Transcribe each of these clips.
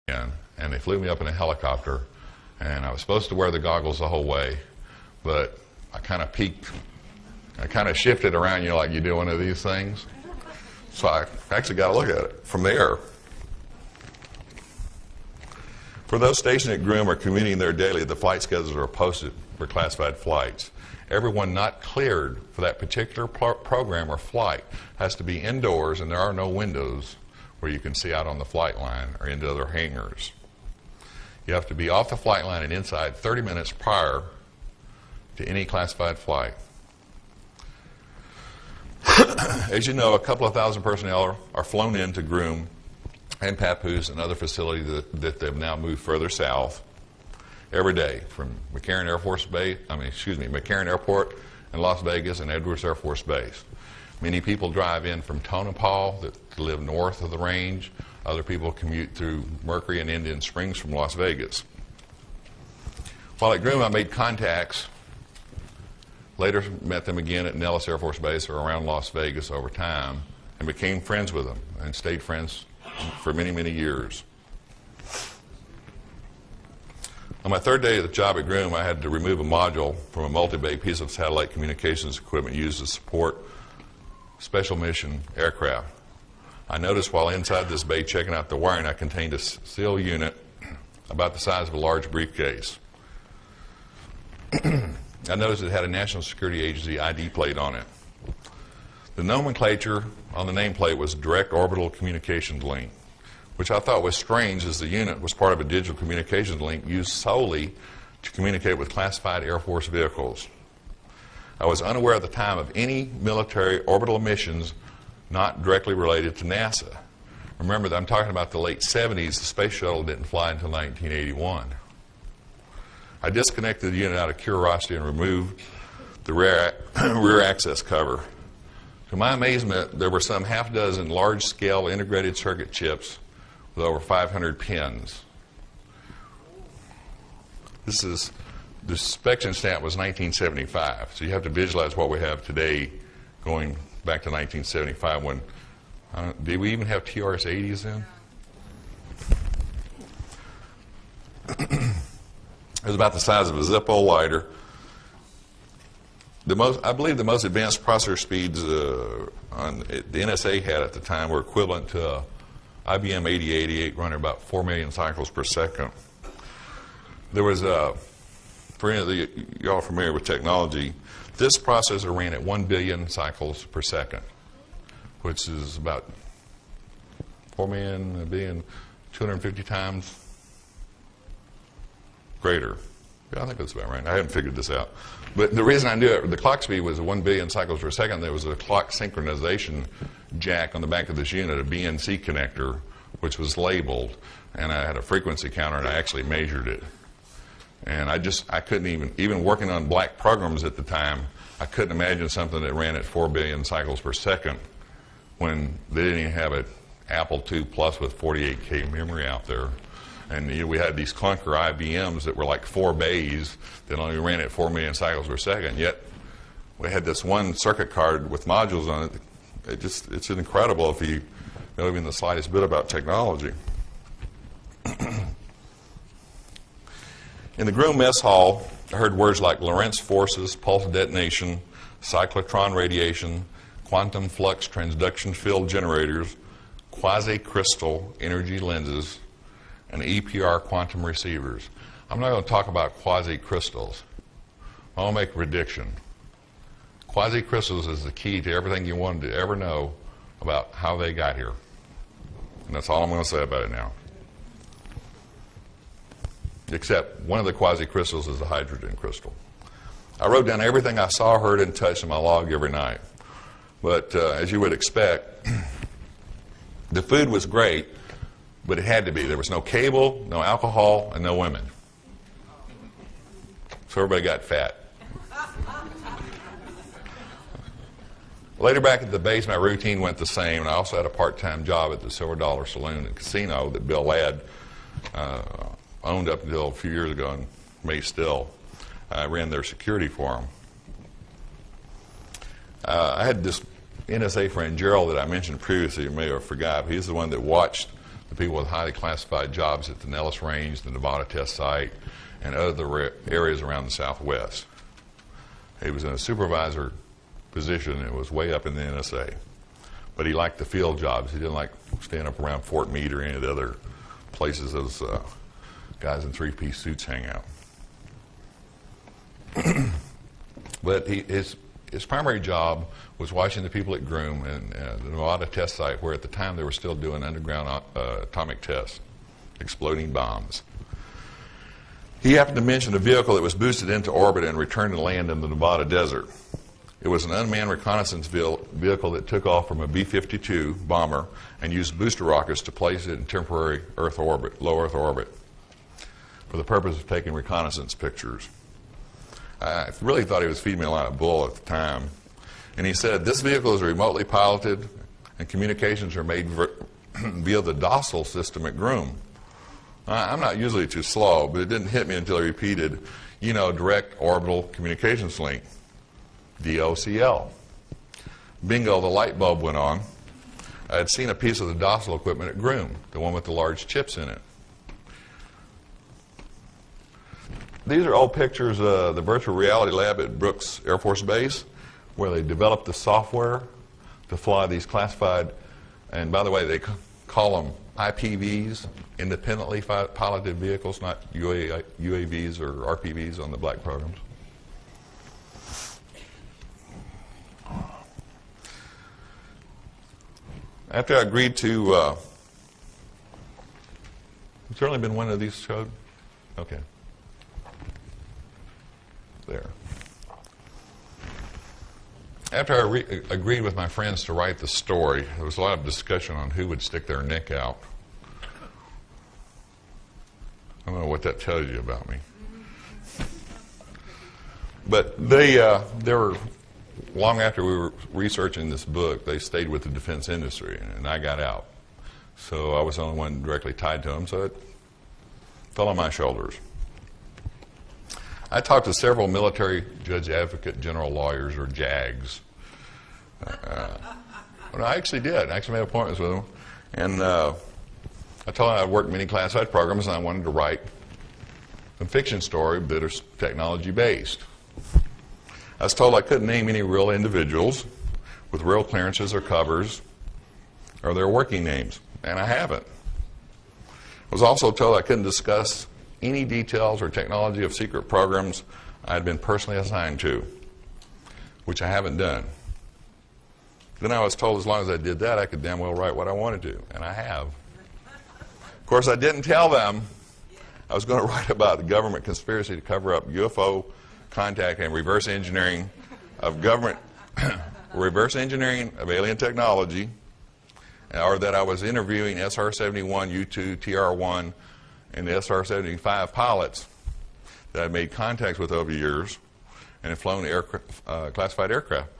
and they flew me up in a helicopter, and I was supposed to wear the goggles the whole way, but I kind of peeked. I kind of shifted around, like you do one of these things. So I actually got a look at it from the air. For those stationed at Groom or commuting there daily, the flight schedules are posted for classified flights. Everyone not cleared for that particular program or flight has to be indoors, and there are no windows where you can see out on the flight line or into other hangars. You have to be off the flight line and inside 30 minutes prior to any classified flight. As you know, a couple of thousand personnel are flown into Groom and Papoose and other facilities that they've now moved further south every day from McCarran Airport and Las Vegas and Edwards Air Force Base. Many people drive in from Tonopah that live north of the range. Other people commute through Mercury and Indian Springs from Las Vegas. While at Groom, I made contacts. Later met them again at Nellis Air Force Base or around Las Vegas over time and became friends with them and stayed friends for many, many years. On my third day of the job at Groom, I had to remove a module from a multi-bay piece of satellite communications equipment used to support special mission aircraft. I noticed while inside this bay checking out the wiring, I contained a steel unit about the size of a large briefcase. I noticed it had a National Security Agency ID plate on it. The nomenclature on the nameplate was Direct Orbital Communications Link, which I thought was strange as the unit was part of a digital communications link used solely to communicate with classified Air Force vehicles. I was unaware at the time of any military orbital missions not directly related to NASA. Remember that I'm talking about the late 70s. The space shuttle didn't fly until 1981. I disconnected the unit out of curiosity and removed the rear access cover. To my amazement, there were some half dozen large-scale integrated circuit chips with over 500 pins. The inspection stamp was 1975, so you have to visualize what we have today going back to 1975 when, did we even have TRS-80s then? It was about the size of a Zippo lighter. I believe the most advanced processor speeds the NSA had at the time were equivalent to IBM 8088 running about 4 million cycles per second. There was for any of y'all familiar with technology, this processor ran at 1 billion cycles per second, which is about 4 million, a billion, 250 times greater. Yeah, I think that's about right. I haven't figured this out. But the reason I knew it, the clock speed was 1 billion cycles per second. There was a clock synchronization jack on the back of this unit, a BNC connector, which was labeled. And I had a frequency counter, and I actually measured it. And I couldn't even working on black programs at the time, I couldn't imagine something that ran at 4 billion cycles per second when they didn't even have an Apple II Plus with 48K memory out there. And we had these clunker IBMs that were like 4 bays that only ran at 4 million cycles per second. Yet we had this one circuit card with modules on it. It's incredible if you know even the slightest bit about technology. In the Groom mess hall, I heard words like Lorentz forces, pulse detonation, cyclotron radiation, quantum flux transduction field generators, quasi-crystal energy lenses, and EPR quantum receivers. I'm not going to talk about quasi-crystals. I want to make a prediction. Quasi-crystals is the key to everything you wanted to ever know about how they got here. And that's all I'm going to say about it now. Except one of the quasi-crystals is a hydrogen crystal. I wrote down everything I saw, heard, and touched in my log every night. But as you would expect, the food was great, but it had to be. There was no cable, no alcohol, and no women. So everybody got fat. Later back at the base, my routine went the same, and I also had a part-time job at the Silver Dollar Saloon and Casino that Bill Ladd owned up until a few years ago and may still. I ran their security for him. I had this NSA friend, Gerald, that I mentioned previously, you may have forgot. He's the one that watched the people with highly classified jobs at the Nellis Range, the Nevada test site, and other areas around the Southwest. He was in a supervisor position. It was way up in the NSA. But he liked the field jobs. He didn't like staying up around Fort Meade or any of the other places those guys in three-piece suits hang out. But his primary job was watching the people at Groom and the Nevada test site, where at the time they were still doing underground atomic tests, exploding bombs. He happened to mention a vehicle that was boosted into orbit and returned to land in the Nevada desert. It was an unmanned reconnaissance vehicle that took off from a B-52 bomber and used booster rockets to place it in temporary Earth orbit, low Earth orbit, for the purpose of taking reconnaissance pictures. I really thought he was feeding me a lot of bull at the time. And he said, this vehicle is remotely piloted and communications are made via the docile system at Groom. I'm not usually too slow, but it didn't hit me until he repeated, direct orbital communications link, DOCL. Bingo, the light bulb went on. I had seen a piece of the docile equipment at Groom, the one with the large chips in it. These are old pictures of the virtual reality lab at Brooks Air Force Base, where they developed the software to fly these classified, and by the way, they call them IPVs, independently piloted vehicles, not UAVs or RPVs on the black programs. After I agreed to, has there only been one of these showed? Okay. There. After I agreed with my friends to write the story, there was a lot of discussion on who would stick their neck out. I don't know what that tells you about me. But they were, long after we were researching this book, they stayed with the defense industry, and I got out. So I was the only one directly tied to them, so it fell on my shoulders. I talked to several military judge advocate general lawyers, or JAGs. I actually did. I actually made appointments with them. And I told them I'd worked many classified programs and I wanted to write a fiction story that is technology-based. I was told I couldn't name any real individuals with real clearances or covers or their working names, and I haven't. I was also told I couldn't discuss any details or technology of secret programs I had been personally assigned to, which I haven't done. Then I was told as long as I did that, I could damn well write what I wanted to, and I have. Of course, I didn't tell them I was going to write about the government conspiracy to cover up UFO contact and reverse engineering of government, reverse engineering of alien technology, or that I was interviewing SR-71, U-2, TR-1, and the SR-75 pilots that I made contacts with over the years and had flown classified aircraft.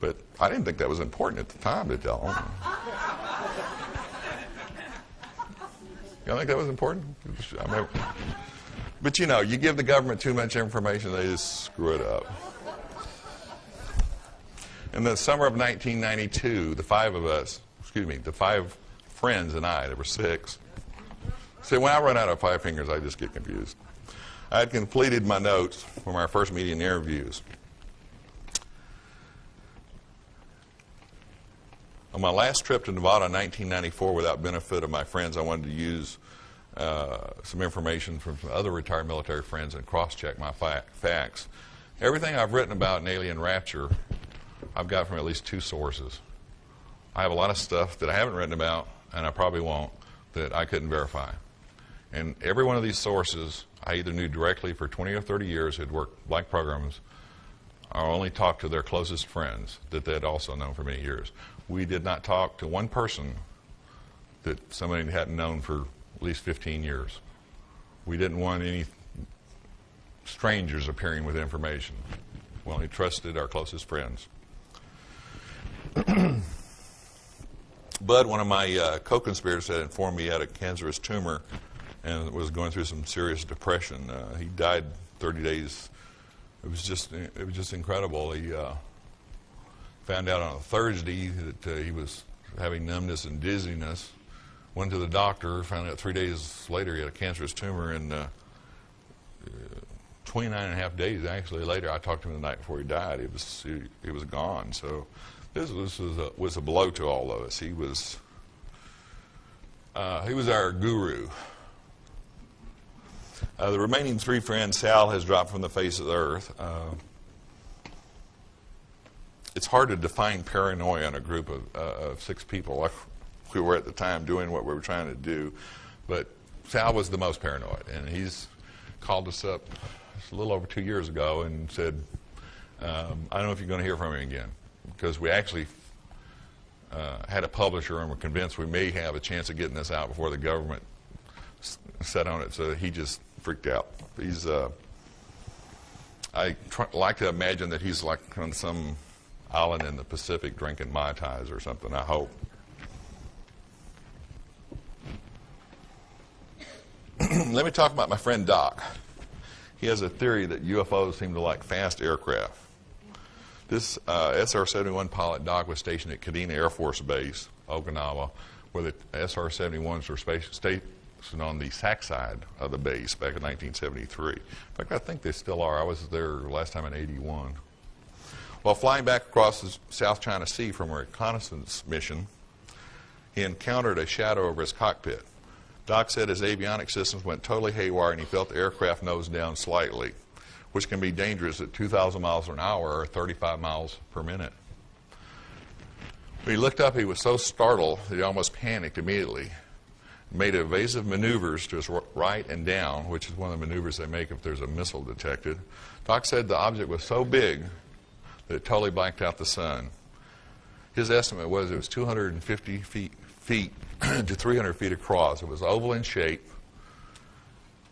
But I didn't think that was important at the time to tell them. You don't think that was important? But you give the government too much information, they just screw it up. In the summer of 1992, the five friends and I, there were six. See, when I run out of five fingers, I just get confused. I had completed my notes from our first meeting interviews. On my last trip to Nevada in 1994, without benefit of my friends, I wanted to use some information from other retired military friends and cross-check my facts. Everything I've written about an alien rapture, I've got from at least two sources. I have a lot of stuff that I haven't written about, and I probably won't, that I couldn't verify. And every one of these sources, I either knew directly for 20 or 30 years who'd worked like programs, or only talked to their closest friends that they'd also known for many years. We did not talk to one person that somebody hadn't known for at least 15 years. We didn't want any strangers appearing with information. We only trusted our closest friends. Bud, one of my co-conspirators, had informed me he had a cancerous tumor and was going through some serious depression. He died 30 days. It was just incredible. He found out on a Thursday that he was having numbness and dizziness Went to the doctor, found out 3 days later he had a cancerous tumor, and 29 and a half days actually later, I talked to him the night before he died. He was gone. So this was a blow to all of us. He was our guru. The remaining three friends, Sal has dropped from the face of the earth. It's hard to define paranoia in a group of six people like we were at the time doing what we were trying to do. But Sal was the most paranoid, and he's called us up a little over 2 years ago and said, I don't know if you're going to hear from him again, because we actually had a publisher and were convinced we may have a chance of getting this out before the government set on it. So he just freaked out. I like to imagine that he's like on some island in the Pacific drinking Mai Tais or something, I hope. Let me talk about my friend Doc. He has a theory that UFOs seem to like fast aircraft. This SR-71 pilot, Doc, was stationed at Kadena Air Force Base, Okinawa, where the SR-71s were stationed on the SAC side of the base back in 1973. In fact, I think they still are. I was there last time in '81. While flying back across the South China Sea from a reconnaissance mission, he encountered a shadow over his cockpit. Doc said his avionics systems went totally haywire and he felt the aircraft nose down slightly, which can be dangerous at 2,000 miles an hour or 35 miles per minute. When he looked up, he was so startled that he almost panicked immediately. He made evasive maneuvers to his right and down, which is one of the maneuvers they make if there's a missile detected. Doc said the object was so big that it totally blanked out the sun. His estimate was it was 250 feet to 300 feet across. It was oval in shape,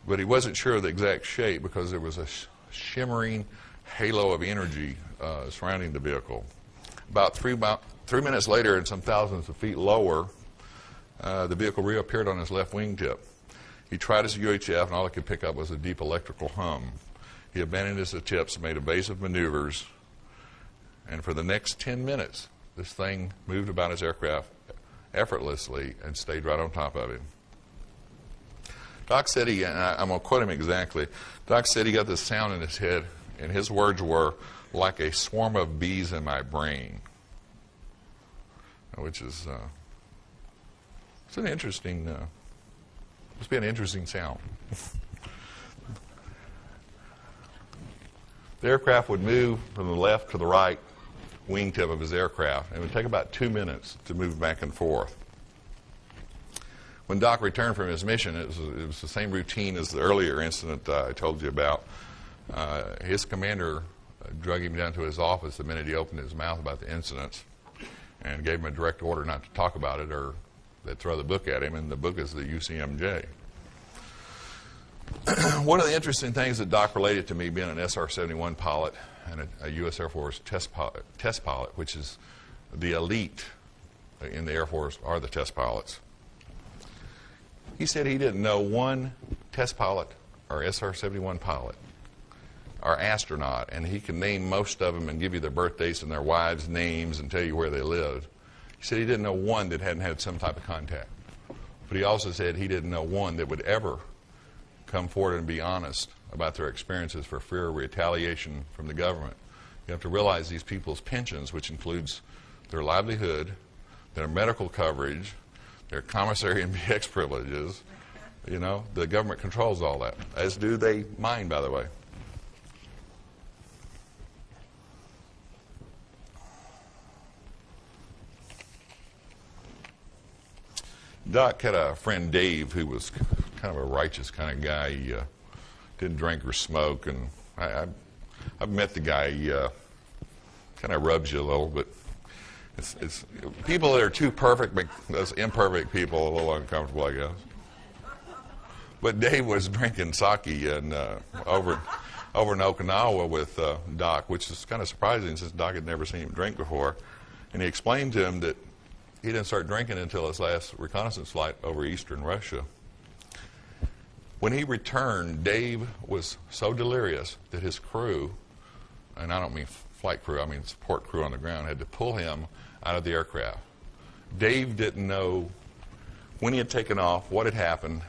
but he wasn't sure of the exact shape because there was a shimmering halo of energy surrounding the vehicle. About 3 minutes later, and some thousands of feet lower, the vehicle reappeared on his left wingtip. He tried his UHF, and all he could pick up was a deep electrical hum. He abandoned his attempts, made evasive maneuvers, and for the next 10 minutes, this thing moved about his aircraft effortlessly and stayed right on top of him. Doc said and I'm going to quote him exactly, Doc said he got this sound in his head, and his words were, like a swarm of bees in my brain, which is, it's an interesting, must be an interesting sound. The aircraft would move from the left to the right wingtip of his aircraft, and it would take about 2 minutes to move back and forth. When Doc returned from his mission, it was the same routine as the earlier incident I told you about. His commander drug him down to his office the minute he opened his mouth about the incidents and gave him a direct order not to talk about it or they'd throw the book at him, and the book is the UCMJ. One of the interesting things that Doc related to me, being an SR-71 pilot and a U.S. Air Force test pilot, which is the elite in the Air Force are the test pilots. He said he didn't know one test pilot or SR-71 pilot or astronaut, and he can name most of them and give you their birthdays and their wives' names and tell you where they lived. He said he didn't know one that hadn't had some type of contact. But he also said he didn't know one that would ever come forward and be honest about their experiences for fear of retaliation from the government. You have to realize these people's pensions, which includes their livelihood, their medical coverage, their commissary and BX privileges, the government controls all that, as do they mine, by the way. Doc had a friend, Dave, who was kind of a righteous kind of guy. He didn't drink or smoke, and I've met the guy. He kind of rubs you a little, but it's people that are too perfect make those imperfect people a little uncomfortable, I guess. But Dave was drinking sake and over in Okinawa with Doc, which is kind of surprising since Doc had never seen him drink before. And he explained to him that he didn't start drinking until his last reconnaissance flight over eastern Russia. When he returned, Dave was so delirious that his crew, and I don't mean flight crew, I mean support crew on the ground, had to pull him out of the aircraft. Dave didn't know when he had taken off, what had happened,